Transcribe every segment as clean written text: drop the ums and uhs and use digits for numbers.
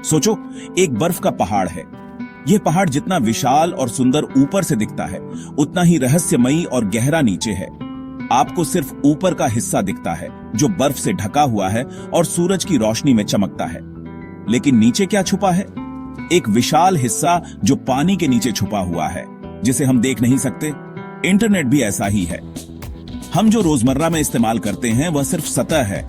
सोचो, एक बर्फ का पहाड़ है। यह पहाड़ जितना विशाल और सुंदर ऊपर से दिखता है, उतना ही रहस्यमयी और गहरा नीचे है। आपको सिर्फ ऊपर का हिस्सा दिखता है जो बर्फ से ढका हुआ है और सूरज की रोशनी में चमकता है। लेकिन नीचे क्या छुपा है? एक विशाल हिस्सा जो पानी के नीचे छुपा हुआ है, जिसे हम देख नहीं सकते। इंटरनेट भी ऐसा ही है। हम जो रोजमर्रा में इस्तेमाल करते हैं वह सिर्फ सतह है।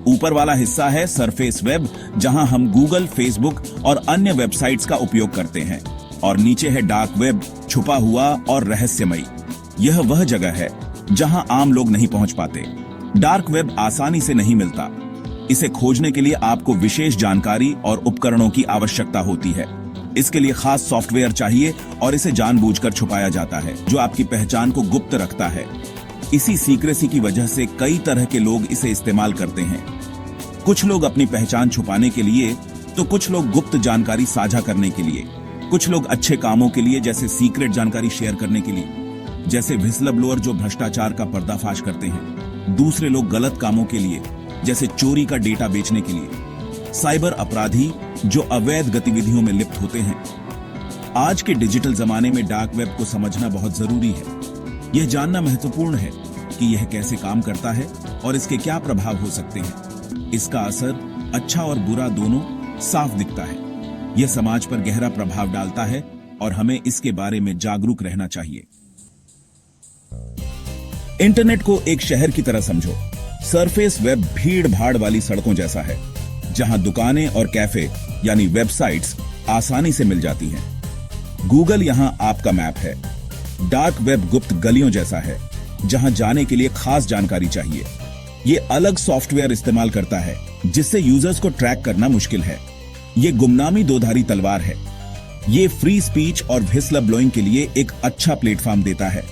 ऊपर वाला हिस्सा है सरफेस वेब, जहां हम गूगल, फेसबुक और अन्य वेबसाइट्स का उपयोग करते हैं। और नीचे है डार्क वेब, छुपा हुआ और रहस्यमयी। यह वह जगह है जहां आम लोग नहीं पहुंच पाते। डार्क वेब आसानी से नहीं मिलता। इसे खोजने के लिए आपको विशेष जानकारी और उपकरणों की आवश्यकता होती है। इसके लिए खास सॉफ्टवेयर चाहिए और इसे जानबूझकर छुपाया जाता है, जो आपकी पहचान को गुप्त रखता है। इसी सीक्रेसी की वजह से कई तरह के लोग इसे इस्तेमाल करते हैं। कुछ लोग अपनी पहचान छुपाने के लिए, तो कुछ लोग गुप्त जानकारी साझा करने के लिए, कुछ लोग अच्छे कामों के लिए, जैसे सीक्रेट जानकारी शेयर करने के लिए, जैसे व्हिसलर ब्लोअर जो भ्रष्टाचार का पर्दाफाश करते हैं। दूसरे लोग गलत कामों के लिए, जैसे चोरी का डेटा बेचने के लिए। साइबर अपराधी जो अवैध गतिविधियों में लिप्त होते हैं। आज के डिजिटल जमाने में डार्क वेब को समझना बहुत जरूरी है। यह जानना महत्वपूर्ण है कि यह कैसे काम करता है और इसके क्या प्रभाव हो सकते हैं। इसका असर अच्छा और बुरा दोनों साफ दिखता है। यह समाज पर गहरा प्रभाव डालता है और हमें इसके बारे में जागरूक रहना चाहिए। इंटरनेट को एक शहर की तरह समझो। सरफेस वेब भीड़ भाड़ वाली सड़कों जैसा है, जहां दुकानें और कैफे यानी वेबसाइट्स आसानी से मिल जाती हैं। गूगल यहां आपका मैप है। डार्क वेब गुप्त गलियों जैसा है, जहां जाने के लिए खास जानकारी चाहिए। ये अलग सॉफ्टवेयर इस्तेमाल करता है, जिससे यूजर्स को ट्रैक करना मुश्किल है। ये गुमनामी दोधारी तलवार है। ये फ्री स्पीच और व्हिसलर ब्लोइंग के लिए एक अच्छा प्लेटफॉर्म देता है,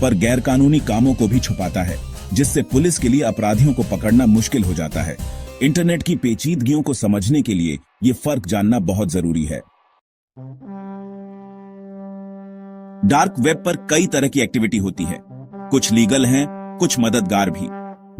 पर गैरकानूनी कामों को भी छुपाता है, जिससे पुलिस के लिए अपराधियों को पकड़ना मुश्किल हो जाता है। इंटरनेट की पेचीदगियों को समझने के लिए ये फर्क जानना बहुत जरूरी है। डार्क वेब पर कई तरह की एक्टिविटी होती है। कुछ लीगल हैं, कुछ मददगार भी।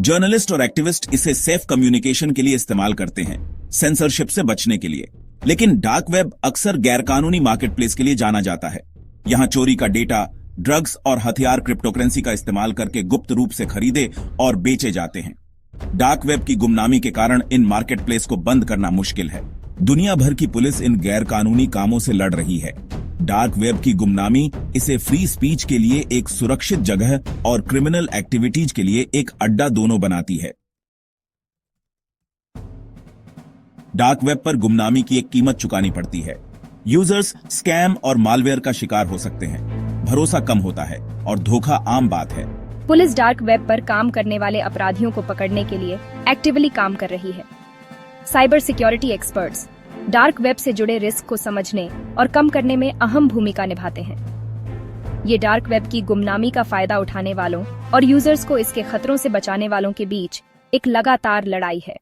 जर्नलिस्ट और एक्टिविस्ट इसे सेफ कम्युनिकेशन के लिए इस्तेमाल करते हैं, सेंसरशिप से बचने के लिए। लेकिन डार्क वेब अक्सर गैरकानूनी मार्केटप्लेस के लिए जाना जाता है। यहां चोरी का डेटा, ड्रग्स और हथियार क्रिप्टोकरेंसी का इस्तेमाल करके गुप्त रूप से खरीदे और बेचे जाते हैं। डार्क वेब की गुमनामी के कारण इन मार्केटप्लेस को बंद करना मुश्किल है। दुनिया भर की पुलिस इन गैरकानूनी कामों से लड़ रही है। डार्क वेब की गुमनामी इसे फ्री स्पीच के लिए एक सुरक्षित जगह और क्रिमिनल एक्टिविटीज के लिए एक अड्डा दोनों बनाती है। डार्क वेब पर गुमनामी की एक कीमत चुकानी पड़ती है। यूजर्स स्कैम और मालवेयर का शिकार हो सकते हैं। भरोसा कम होता है और धोखा आम बात है। पुलिस डार्क वेब पर काम करने वाले अपराधियों को पकड़ने के लिए एक्टिवली काम कर रही है। Cyber security experts dark web से जुड़े रिस्क को समझने और कम करने में अहम भूमिका निभाते हैं। ये डार्क वेब की गुमनामी का फायदा उठाने वालों और यूजर्स को इसके खतरों से बचाने वालों के बीच एक लगातार लड़ाई है।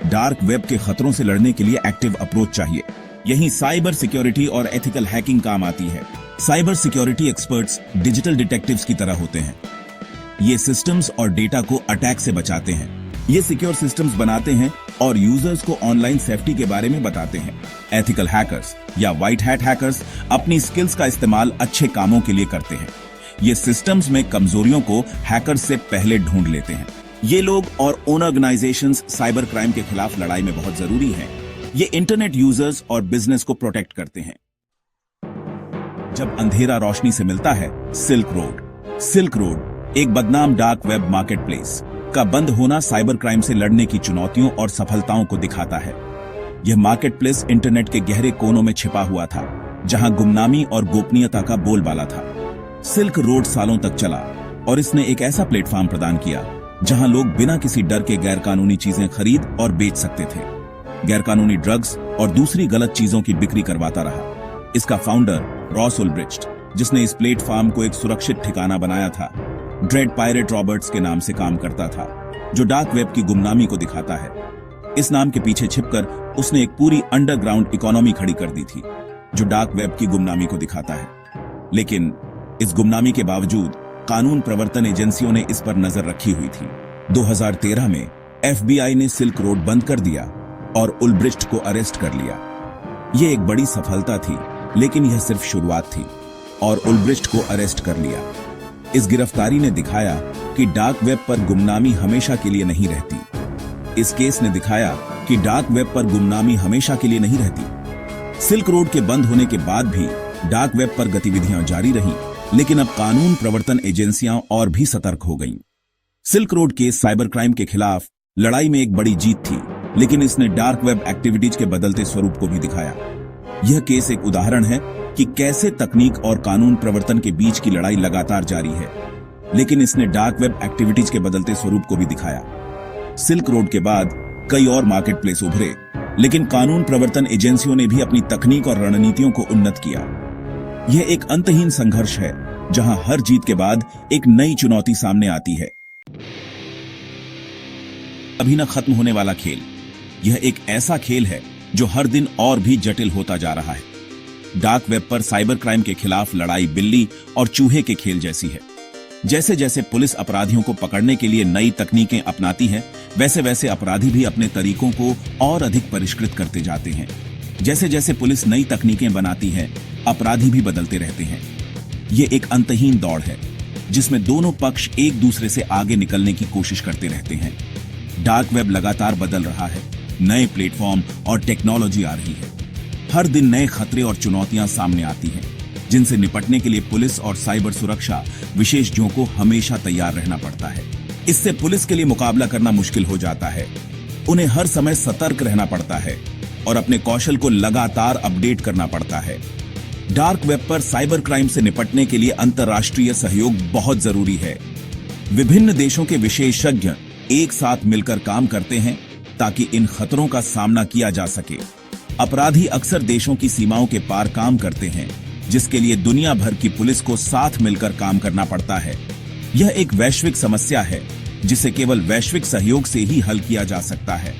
डार्क वेब के खतरों से लड़ने के लिए एक्टिव अप्रोच चाहिए। यहीं साइबर सिक्योरिटी और एथिकल हैकिंग काम आती है। Cyber security experts digital detectives की तरह होते हैं। ये सिस्टम्स और डेटा को अटैक से बचाते हैं। ये सिक्योर सिस्टम्स बनाते हैं और यूजर्स को ऑनलाइन सेफ्टी के बारे में बताते हैं। एथिकल हैकर्स या व्हाइट हैट हैकर्स अपनी स्किल्स का इस्तेमाल अच्छे कामों के लिए करते हैं। ये सिस्टम्स में कमजोरियों को हैकर्स से पहले ढूंढ लेते हैं। ये लोग और ऑर्गेनाइजेशंस साइबर क्राइम के खिलाफ लड़ाई में बहुत जरूरी हैं। ये इंटरनेट यूजर्स और बिजनेस को प्रोटेक्ट करते हैं। जब अंधेरा रोशनी से मिलता है, सिल्क रोड एक बदनाम डार्क वेब मार्केटप्लेस का बंद होना साइबर क्राइम से लड़ने की चुनौतियों और सफलताओं को दिखाता है। यह मार्केटप्लेस इंटरनेट के गहरे कोनों में छिपा हुआ था, जहां गुमनामी और गोपनीयता का बोलबाला था। सिल्क रोड सालों तक चला और इसने एक ऐसा प्लेटफॉर्म प्रदान किया जहां लोग बिना किसी डर के गैरकानूनी चीजें खरीद और बेच सकते थे। गैरकानूनी ड्रग्स और दूसरी गलत चीजों की बिक्री करवाता रहा। इसका फाउंडर रॉस उल्ब्रिcht, जिसने इस प्लेटफॉर्म को एक सुरक्षित ठिकाना बनाया था, ड्रेड पायरेट रॉबर्ट्स के नाम से काम करता था, जो डार्क वेब की गुमनामी को दिखाता है। इस नाम के पीछे छिपकर उसने एक पूरी अंडरग्राउंड इकोनॉमी खड़ी कर दी थी, जो डार्क वेब की गुमनामी को दिखाता है। लेकिन इस गुमनामी के बावजूद कानून प्रवर्तन एजेंसियों ने इस पर नजर रखी हुई थी। 2013 में FBI ने सिल्क रोड बंद कर दिया और उल्ब्रिस्ट को अरेस्ट कर लिया। यह एक बड़ी सफलता थी, लेकिन यह सिर्फ शुरुआत थी और उल्ब्रिस्ट को अरेस्ट कर लिया। इस गिरफ्तारी ने दिखाया कि डार्क वेब पर गुमनामी हमेशा के लिए नहीं रहती। इस केस ने दिखाया कि डार्क वेब पर गुमनामी हमेशा के लिए नहीं रहती। सिल्क रोड के बंद होने के बाद भी डार्क वेब पर गतिविधियां जारी रहीं, लेकिन अब कानून प्रवर्तन एजेंसियां और भी सतर्क हो गईं। Silk road case cyber crime के खिलाफ लड़ाई में एक बड़ी जीत थी, लेकिन इसने डार्क वेब एक्टिविटीज के बदलते स्वरूप को भी दिखाया। यह केस एक उदाहरण है कि कैसे तकनीक और कानून प्रवर्तन के बीच की लड़ाई लगातार जारी है, लेकिन इसने डार्क वेब एक्टिविटीज के बदलते स्वरूप को भी दिखाया। सिल्क रोड के बाद कई और मार्केट प्लेस उभरे, लेकिन कानून प्रवर्तन एजेंसियों ने भी अपनी तकनीक और रणनीतियों को उन्नत किया। यह एक अंतहीन संघर्ष है, जहां हर जीत के बाद एक नई चुनौती सामने आती है। अभी न खत्म होने वाला खेल। यह एक ऐसा खेल है जो हर दिन और भी जटिल होता जा रहा है। डार्क वेब पर साइबर क्राइम के खिलाफ लड़ाई बिल्ली और चूहे के खेल जैसी है। जैसे जैसे पुलिस अपराधियों को पकड़ने के लिए नई तकनीकें अपनाती है, वैसे वैसे अपराधी भी अपने तरीकों को और अधिक परिष्कृत करते जाते हैं। जैसे जैसे पुलिस नई तकनीकें बनाती है, अपराधी भी बदलते रहते हैं। ये एक अंतहीन दौड़ है, जिसमें दोनों पक्ष एक दूसरे से आगे निकलने की कोशिश करते रहते हैं। डार्क वेब लगातार बदल रहा है, नए प्लेटफॉर्म और टेक्नोलॉजी आ रही है। हर दिन नए खतरे और चुनौतियां सामने आती हैं, जिनसे निपटने के लिए पुलिस और साइबर सुरक्षा विशेषज्ञों को हमेशा तैयार रहना पड़ता है। इससे पुलिस के लिए मुकाबला करना मुश्किल हो जाता है। उन्हें हर समय सतर्क रहना पड़ता है और अपने कौशल को लगातार अपडेट करना पड़ता है। डार्क वेब पर साइबर क्राइम से निपटने के लिए अंतर्राष्ट्रीय सहयोग बहुत जरूरी है। विभिन्न देशों के विशेषज्ञ एक साथ मिलकर काम करते हैं ताकि इन खतरों का सामना किया जा सके। अपराधी अक्सर देशों की सीमाओं के पार काम करते हैं, जिसके लिए दुनिया भर की पुलिस को साथ मिलकर काम करना पड़ता है। यह एक वैश्विक समस्या है, जिसे केवल वैश्विक सहयोग से ही हल किया जा सकता है।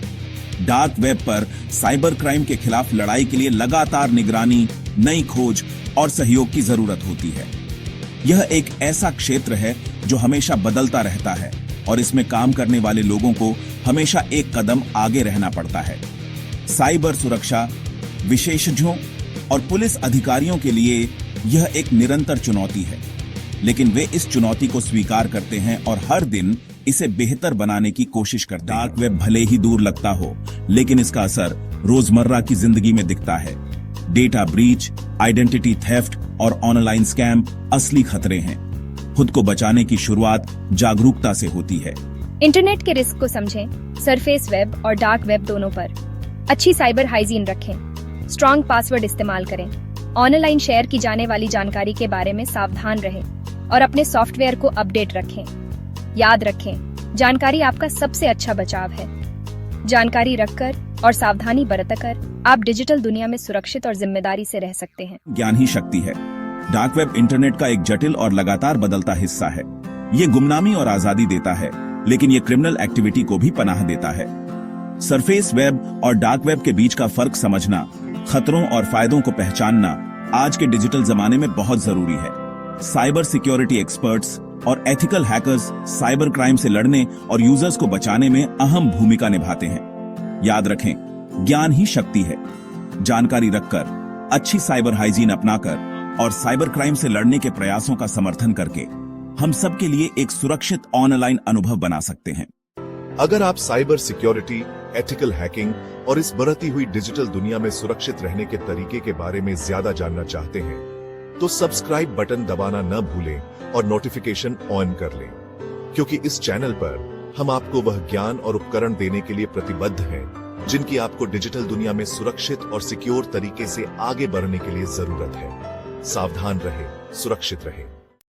डार्क वेब पर साइबर क्राइम के खिलाफ लड़ाई के लिए लगातार निगरानी, नई खोज और सहयोग की जरूरत होती है। यह एक ऐसा क्षेत्र है जो हमेशा बदलता रहता है और इसमें काम करने वाले लोगों को हमेशा एक कदम आगे रहना पड़ता है। साइबर सुरक्षा विशेषज्ञों और पुलिस अधिकारियों के लिए यह एक निरंतर चुनौती है, लेकिन वे इस चुनौती को स्वीकार करते हैं और हर दिन इसे बेहतर बनाने की कोशिश करते हैं। डार्क वेब भले ही दूर लगता हो, लेकिन इसका असर रोजमर्रा की जिंदगी में दिखता है। डेटा ब्रीच, आइडेंटिटी थेफ्ट और ऑनलाइन स्कैम असली खतरे हैं। खुद को बचाने की शुरुआत जागरूकता से होती है। इंटरनेट के रिस्क को समझें, सरफेस वेब और डार्क वेब दोनों पर। अच्छी साइबर हाइजीन रखें, स्ट्रॉन्ग पासवर्ड इस्तेमाल करें, ऑनलाइन शेयर की जाने वाली जानकारी के बारे में सावधान रहें और अपने सॉफ्टवेयर को अपडेट रखें। याद रखें, जानकारी आपका सबसे अच्छा बचाव है। जानकारी रखकर और सावधानी बरतकर आप डिजिटल दुनिया में सुरक्षित और जिम्मेदारी से रह सकते हैं। ज्ञान ही शक्ति है। डार्क वेब इंटरनेट का एक जटिल और लगातार बदलता हिस्सा है। ये गुमनामी और आजादी देता है, लेकिन ये क्रिमिनल एक्टिविटी को भी पनाह देता है। सरफेस वेब और डार्क वेब के बीच का फर्क समझना, खतरों और फायदों को पहचानना आज के डिजिटल जमाने में बहुत जरूरी है। साइबर सिक्योरिटी एक्सपर्ट्स और एथिकल हैकर्स साइबर क्राइम से लड़ने और यूजर्स को बचाने में अहम भूमिका निभाते हैं। याद रखें, ज्ञान ही शक्ति है। जानकारी रखकर, अच्छी साइबर हाइजीन अपनाकर और साइबर क्राइम से लड़ने के प्रयासों का समर्थन करके हम सबके लिए एक सुरक्षित ऑनलाइन अनुभव बना सकते हैं। अगर आप साइबर सिक्योरिटी, एथिकल हैकिंग और इस बढ़ती हुई डिजिटल दुनिया में सुरक्षित रहने के तरीके के बारे में ज्यादा जानना चाहते हैं, तो सब्सक्राइब बटन दबाना न भूलें और नोटिफिकेशन ऑन कर लें, क्योंकि इस चैनल पर हम आपको वह ज्ञान और उपकरण देने के लिए प्रतिबद्ध हैं जिनकी आपको डिजिटल दुनिया में सुरक्षित और सिक्योर तरीके से आगे बढ़ने के लिए जरूरत है। सावधान रहें, सुरक्षित रहें।